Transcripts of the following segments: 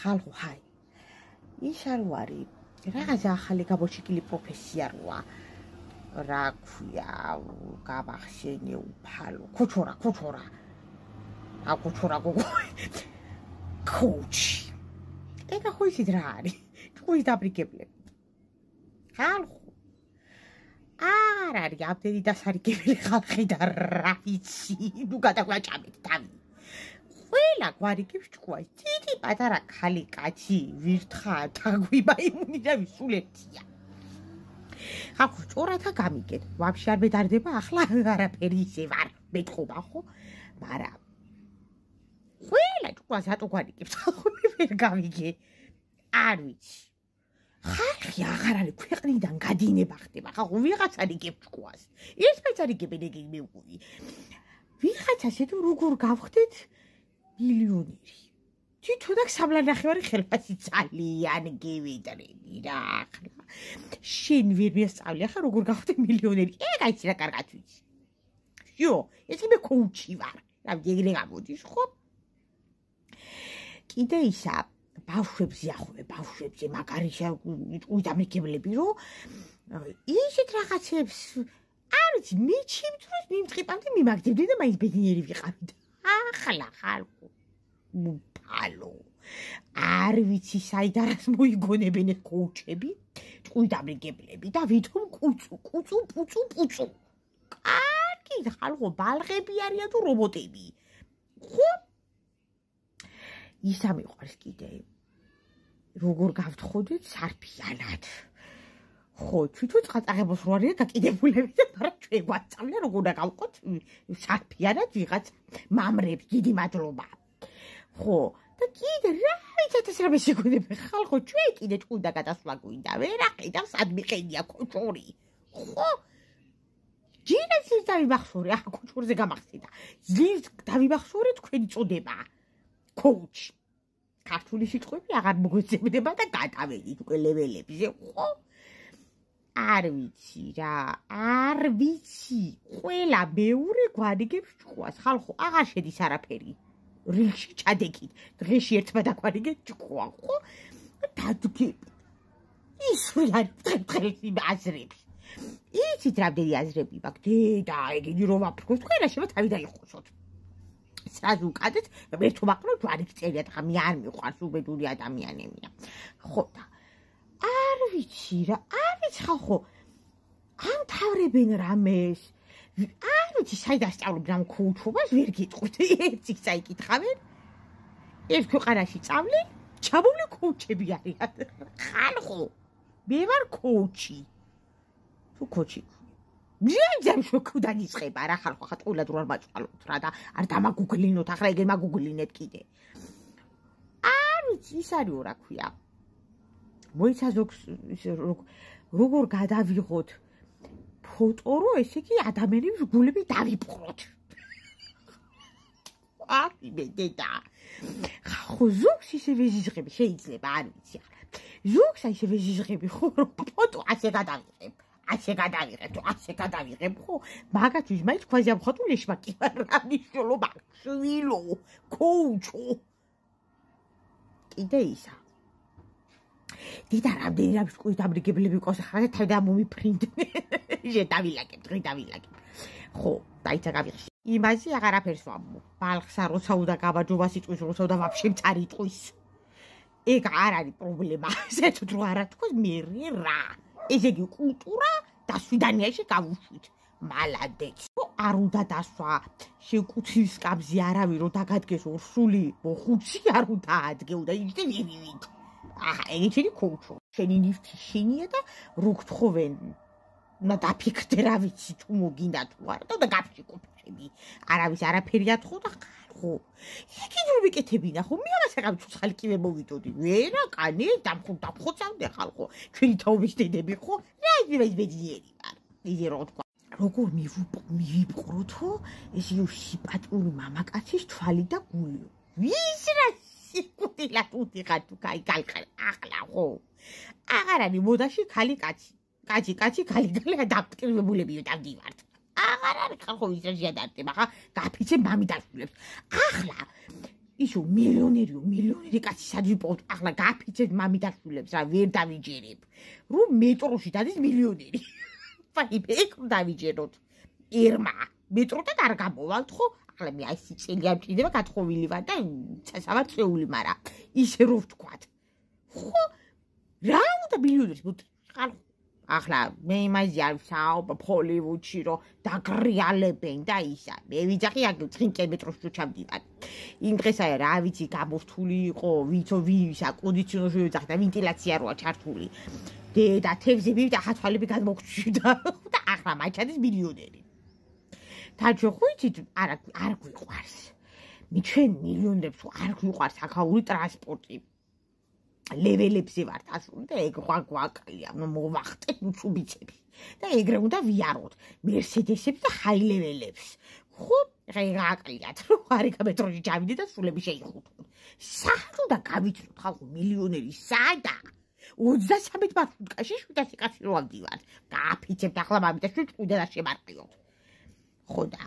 ხალხო ჰაი ის არ ვარი რაღაცა ახალი გამოჩეკილი პროფესია როა რა ქვია გავახსენე უფალო ქუჩორა გოგო კოუჩი ეკა ხო ისიც რა არის თქვენი დაბრიგებლები ხალხო არ არის ამდენი დასარიგებელი ხალხი და რა ვიცი ნუ გადაგვაჭამეთ თავი ყველა გვარიგებს ჭკუას დიდი პატარა ქალი კაცი ვირთხა დაგვიბა იმუნი და ვისულეთია ხალხო ჭორათა გამიგეთ ვაფშე არ მედარდება ახლა არაფერი ისე ვარ მეთხოვა ხო მაგრამ ყველა ჭკუას რატო გვარიგებს ხალხო ვერ გავიგე არ ვიცი ხალხი აღარ არის ქვეყნიდან გადინება ხდება ხალხო ვიღაც არიგებს ჭკუას ეს მეცარიგებენ ეგ მეუღი ვიღაცას ეთო როგორ გავხდეთ მილიონერი თვითონ აქ სამლანახევარი ხელფასი ძალიან გევიდრები რა ახლა შენ ვერ მიასწავლე ახლა როგორ გავხდე მილიონერი ეგ აიცი რა კარგად ვიცი შო ეს მე კოუჩი ვარ რა ეგრე გამოდის ხო კიდე ისა ბავშვებზე მაგარიშა უდამრიგებლები რომ ისეთ რაღაცებს არ ვიცი მე ჩემთვის მიმწყიფავდი მიმაგდებდი და მაინც ბედნიერი ვიყავი ახლა ხალხო მუფალო არ ვიცი საიდანაც მოიგონებენ ეს კოუჩები უდამრიგებლები და ვითომ პუწუ კარგი ხალხო ბალღები არიან თუ რობოტები ხო ისა მიყვარს კიდე როგორ გავთხოვდეთ სარფიანად ხო თვითონ წაწაღებოს რო არის გაკიდებულები და მაგრამ ჩვენ გვაწავლია როგორ უნდა გავყოთ სარფიანად ვიღაც მამრებს დიდი მადლობა ხო და კიდე რა იცით რა მისიგონები ხალხო ჩვენ კიდე ჭკუდა გადასვლა გვინდა ვერ აყიდავ სად მიყენია კოჭორი ხო ჯერაც დავიმახსოვრე ახ კოჭორზე გამახსენდა ზის დავიმახსოვრე თქვენი წოდება კოუჩ ქართული სიტყვები აღარ მოგეძებნება და გადავედით უკვე ლეველებზე ხო არ ვიცი რა არ ვიცი ყველა მეორე გვარიგებს ჭკუას ხალხო აღარ შედის არაფერი რიგში ჩადეკით დღეში ერთმა დაგვარიგეთ ჭკუა ხო დადგები ის ვერ არის დღეს იმ აზრებს იცით რამდენი აზრები მაქვს დედა ეგენი რომ აფრთხოს თქვენ რა შევა თავი დაიხოსოთ სრაზუ უკადეთ ერთო მაყრობ ჯვარი წერიათ ხა მე არ მიყვარს უბედური ადამიანებია ხო და არ ვიცი რა არ ვიცი ხალხო ამთავრებენ რამეს არ ვიცი საით ასწავლებენ ამ კოუჩობას ვერ გიტყვით ერთი საიკითხავენ ერთ ქვეყანაში წავლენ ჩაბული კოუჩები არიან ხალხო მე ვარ კოუჩი თუ კოუჩი ძამ შოქუდან იწება რა ხალხო ხა ტყუილად რო არ მაჭყალოთ რა და არ დამაგუგლინოთ ახლა ეგენ მაგუგლინეთ კიდე არ ვიცი ის არის რა ქვია მოიცა ზოგს როგორ გადავიღოთ ფოტო რო ესე იგი ადამიანების გულები დავიპყროთ არი მე დედა ხო ზოგს ისე ვეზიზღები შეიძლება არ ვიცი ახლა ზოგს ისე ვეზიზღები ხო ფოტო ასე გადავიღებ ასე გადავიღებ ხო მაგათვის მაინც ქვაზე ამხატული ეშმაკი რა მნიშვნელობა შვილო კოუჩო კიდე ისა დიდა რამდენი რა ვსკუი დაბრიგებლები ყავს ახლა თავი და მომიფრინდნენ ჟე დავილაკებ დღე დავილაკებ ხო დაიცა გავიხსი იმაზე აღარაფერს ვამბო ბალხსა როცა უნდა გაბაჯობა სიტყვის როცა უნდა ვაფშე მწარი ტყვის ეგ არ არის პრობლემა ესეც რო არა თქოს მე რა ესე იგი კულტურა დასვიდანიაში გავუშვით მალადეც არ უნდა დასვა შეკუცის კაბზე არავინ რო დაგადგეს ორსული მოხუცი არ უნდა ადგე უნდა იჯდე ვივივით აჰა ეგეთი კოუჩო შენი ნიფტი შენია და რო გთხოვენ და დაფიქრდე რა ვიცი თუ მოგინდა თუ არა და გაფშიკופები არავის არაფერი ათხოვ და ხო იგი რომ ვიკეთებინა ხო მე ამას აღარ ცოცხალი კი ვერ მოვიდოდი ვერა კანი დამხოცავდე ხალხო ჩვენი თაობის დედები ხო რა ის ბედნიერი ვარ ისე როგორ მივიპყროთო ეს სიპატიური მამაკაცის თვალი და გული ვის რა სიკუტილა თუთიხარ თუ კაი კალკალ ახლა ხო აღარ არის მოდაში ქალი კაცი ქალი ადაპტირებულებიო დავდივართ აღარ არის ხალხო ის რა შეადარტება ხა გაფიცე მამი დაშულებს ახლა ისო მილიონერი კაცი სადვიპოვთ ახლა გაფიცეთ მამიდაშვილებს რა ვერ დავიჯერებ რომ მეტროში დადის მილიონერი აი ეგ დავიჯეროთ ერმა მეტროდან არ გამოვალთ ხო ახლა მე აი სიცილი არ ჭირდება გათხოვილი ვარ და წესავარ წეული მაგრამ ისე რო ვთქვათ ხო რა უნდა მილიონერი ხარ ახლა მე იმაზე არ ვსაუბრობ ჰოლივუდში რომ დაგრიალებენ და ისა მე ვიძახი აქ წინკე მეტროში ჩავდივარ იმ დღეს აი რა ვიცი გამორთული იყო ვის აკონდიციონერში ვიძახი და ვენტილაცია როა ჩართული და თევზები და ხათვალები გადმოგჩვიდა და ახლა მაჩადის მილიონერი დაჯო ხვიცით არ გვიყვარს მე ჩვენ მილიონერებს არ გვიყვარს აქაური ტრანსპორტი ლეველებზე ვართ ასული და ეგ გვაკლია მოვახტეთ უცუბიცები და ეგრე უნდა ვიაროთ მერსედესებს და ჰაი ლეველებს ხო ეგ აკლიათ რომ არიქა მეტროში ჩავიდე და სულები შეიხუთოთ სად უნდა გავიცნოთ ხალხო მილიონერი სადა 33 მარშრუტკაში 700 კაცი რო ავდივართ გააფიცებთ ახლა მამიდაშვილ ჭკვიდა და შემარყიოთ ხო და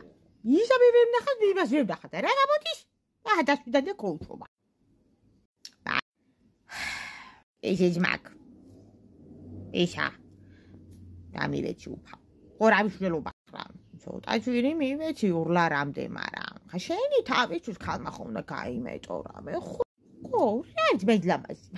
ისაბი ვერ ნახავთ იმას ვერ ნახავთ რა გამოდის დასვიდან და კოუჩობა ეს მაგ ისა დამივეცი უფა ხო რა მნიშვნელობა ხარ ცოტა ჯვირი მივეცი ურლარამდე მაგრამ ხა შენი თავისთვის ხალმა ხომ უნდა გაიმეტო რამე ხო რა მეძლამაზი